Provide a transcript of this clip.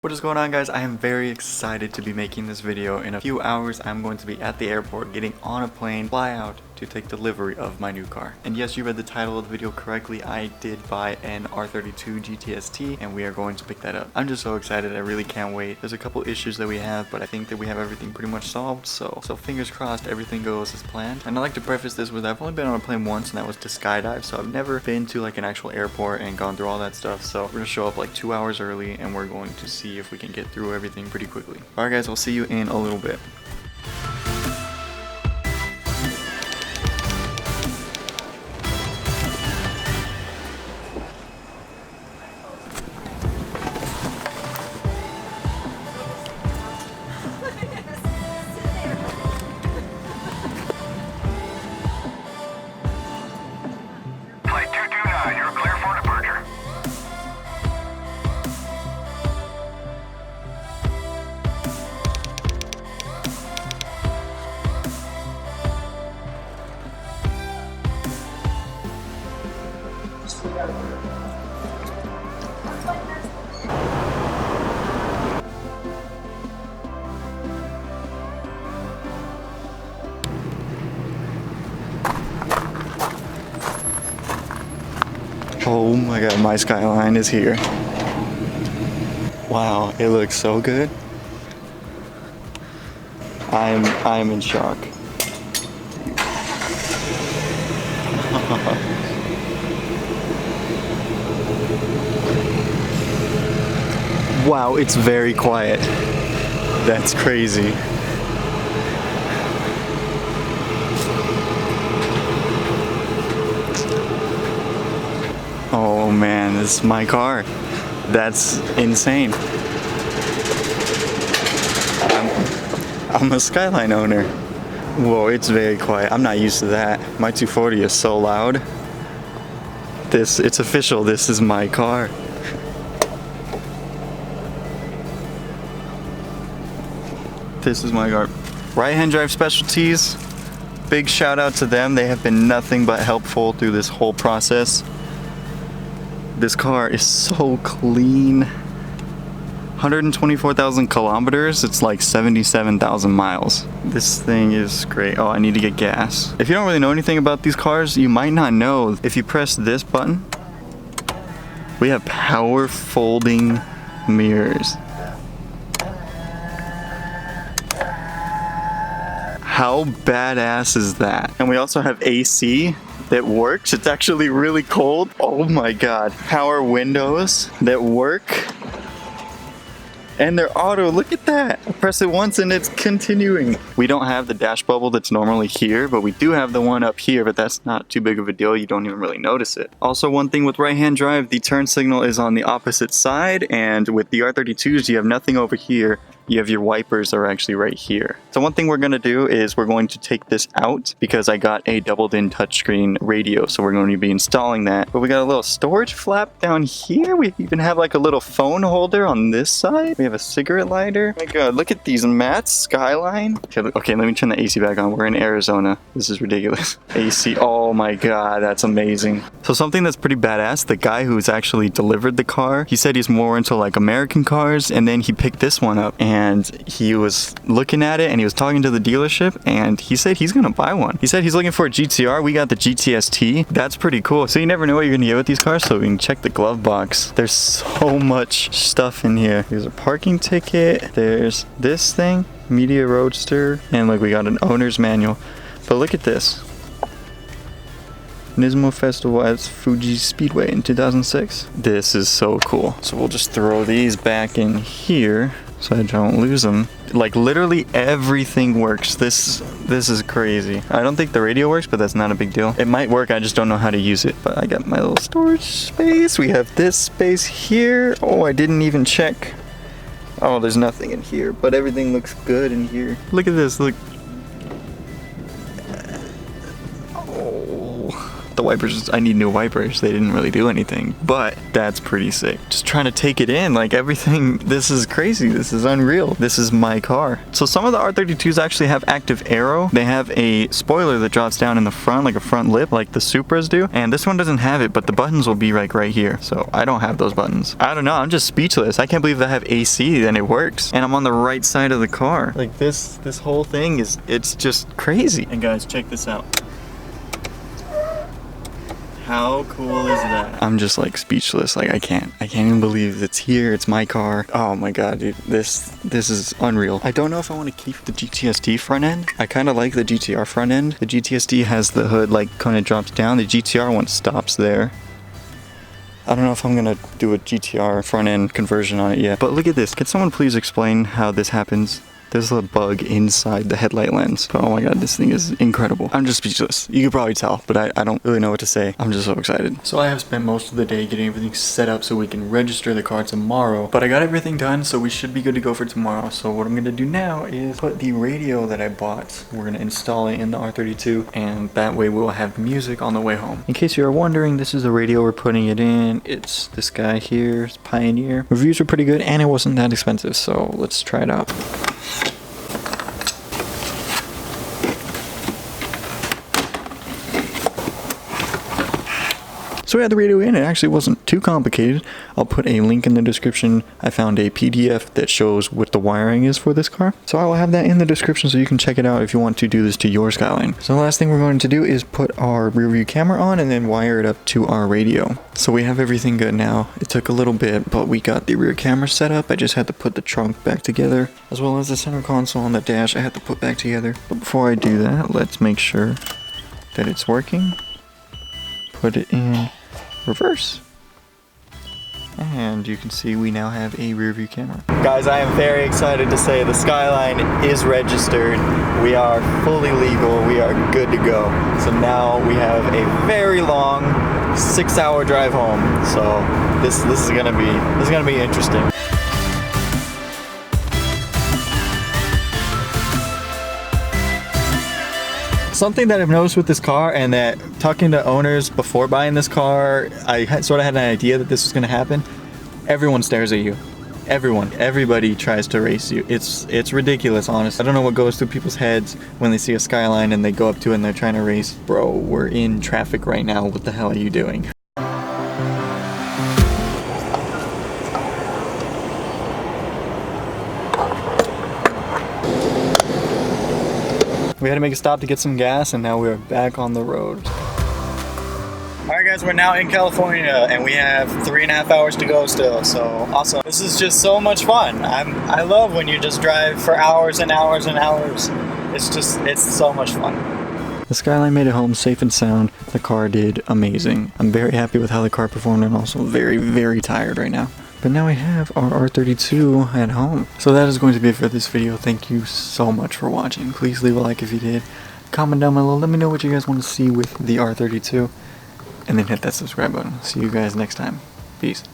What is going on, guys? I am very excited to be making this video. In a few hours, I'm going to be at the airport getting on a plane, fly out to take delivery of my new car. And yes, you read the title of the video correctly. I did buy an R32 GTS-T and we are going to pick that up. I'm just so excited. I really can't wait. There's a couple issues that we have, but I think that we have everything pretty much solved. So fingers crossed everything goes as planned. And I like to preface this with I've only been on a plane once, and that was to skydive. So I've never been to like an actual airport and gone through all that stuff. So we're gonna show up like 2 hours early and we're going to see if we can get through everything pretty quickly. Alright guys, I'll see you in a little bit. Oh my god, my Skyline is here. Wow, it looks so good. I'm in shock. Wow, it's very quiet. That's crazy. Oh man, this is my car. That's insane. I'm a Skyline owner. Whoa, it's very quiet. I'm not used to that. My 240 is so loud. It's official. This is my car. This is my car. Right-hand drive specialties. Big shout out to them. They have been nothing but helpful through this whole process. This car is so clean. 124,000 kilometers. It's like 77,000 miles. This thing is great. Oh, I need to get gas. If you don't really know anything about these cars, you might not know. If you press this button, we have power folding mirrors. How badass is that? And we also have AC that works. It's actually really cold. Oh my god. Power windows that work. And they're auto. Look at that. I press it once and it's continuing. We don't have the dash bubble that's normally here, but we do have the one up here, but that's not too big of a deal. You don't even really notice it. Also, one thing with right-hand drive, the turn signal is on the opposite side, and with the R32s, you have nothing over here. You have your wipers are actually right here. So one thing we're gonna do is we're going to take this out because I got a doubled-in touchscreen radio, so we're going to be installing that. But we got a little storage flap down here. We even have like a little phone holder on this side. We have a cigarette lighter. Oh my god, look at these mats, Skyline. Okay, let me turn the AC back on. We're in Arizona. This is ridiculous. AC, oh my god, that's amazing. So something that's pretty badass, the guy who's actually delivered the car, he said he's more into like American cars, and then he picked this one up and he was looking at it and he was talking to the dealership and he said he's gonna buy one. He said he's looking for a GTR. We got the GTS-T. That's pretty cool. So you never know what you're gonna get with these cars, so we can check the glove box. There's so much stuff in here. There's a parking ticket. There's this thing, Media Roadster, and like we got an owner's manual. But look at this. Nismo Festival at Fuji Speedway in 2006. This is so cool. So we'll just throw these back in here so I don't lose them. Like literally everything works. This is crazy. I don't think the radio works, but that's not a big deal. It might work, I just don't know how to use it. But I got my little storage space. We have this space here. Oh, I didn't even check. Oh, there's nothing in here, but everything looks good in here. Look at this, look. Oh, the wipers, I need new wipers. They didn't really do anything, but that's pretty sick. Just trying to take it in, like everything, this is crazy. This is unreal. This is my car. So some of the R32s actually have active aero. They have a spoiler that drops down in the front, like a front lip, like the Supras do. And this one doesn't have it, but the buttons will be like right here. So I don't have those buttons. I don't know, I'm just speechless. I can't believe I have AC and it works. And I'm on the right side of the car. Like this whole thing it's just crazy. And guys, check this out. How cool is that? I'm just like speechless. Like I can't even believe it's here. It's my car. Oh my god, dude. This is unreal. I don't know if I want to keep the GTS-T front end. I kind of like the GTR front end. The GTS-T has the hood like kind of drops down. The GTR one stops there. I don't know if I'm gonna do a GTR front end conversion on it yet. But look at this. Can someone please explain how this happens? There's a bug inside the headlight lens. Oh my god, this thing is incredible. I'm just speechless. You could probably tell, but I don't really know what to say. I'm just so excited. So I have spent most of the day getting everything set up so we can register the car tomorrow. But I got everything done, so we should be good to go for tomorrow. So what I'm gonna do now is put the radio that I bought, we're gonna install it in the R32, and that way we'll have music on the way home. In case you're wondering, this is the radio we're putting it in. It's this guy here, it's Pioneer. Reviews were pretty good, and it wasn't that expensive, so let's try it out. So we had the radio in. It actually wasn't too complicated. I'll put a link in the description. I found a PDF that shows what the wiring is for this car. So I will have that in the description so you can check it out if you want to do this to your Skyline. So the last thing we're going to do is put our rear view camera on and then wire it up to our radio. So we have everything good now. It took a little bit, but we got the rear camera set up. I just had to put the trunk back together, as well as the center console on the dash I had to put back together. But before I do that, let's make sure that it's working. Put it in reverse, and you can see we now have a rear view camera. Guys, I am very excited to say the Skyline is registered. We are fully legal. We are good to go. So now we have a very long 6-hour drive home. So this is gonna be interesting. Something that I've noticed with this car, and that talking to owners before buying this car, I sort of had an idea that this was going to happen. Everyone stares at you. Everybody tries to race you. It's ridiculous, honestly. I don't know what goes through people's heads when they see a Skyline and they go up to it and they're trying to race. Bro, we're in traffic right now. What the hell are you doing? We had to make a stop to get some gas, and now we are back on the road. Alright guys, we're now in California, and we have 3.5 hours to go still, so awesome. This is just so much fun. I love when you just drive for hours and hours and hours. It's so much fun. The Skyline made it home safe and sound. The car did amazing. I'm very happy with how the car performed, and also very, very tired right now. But now we have our R32 at home. So that is going to be it for this video. Thank you so much for watching. Please leave a like if you did. Comment down below. Let me know what you guys want to see with the R32. And then hit that subscribe button. See you guys next time. Peace.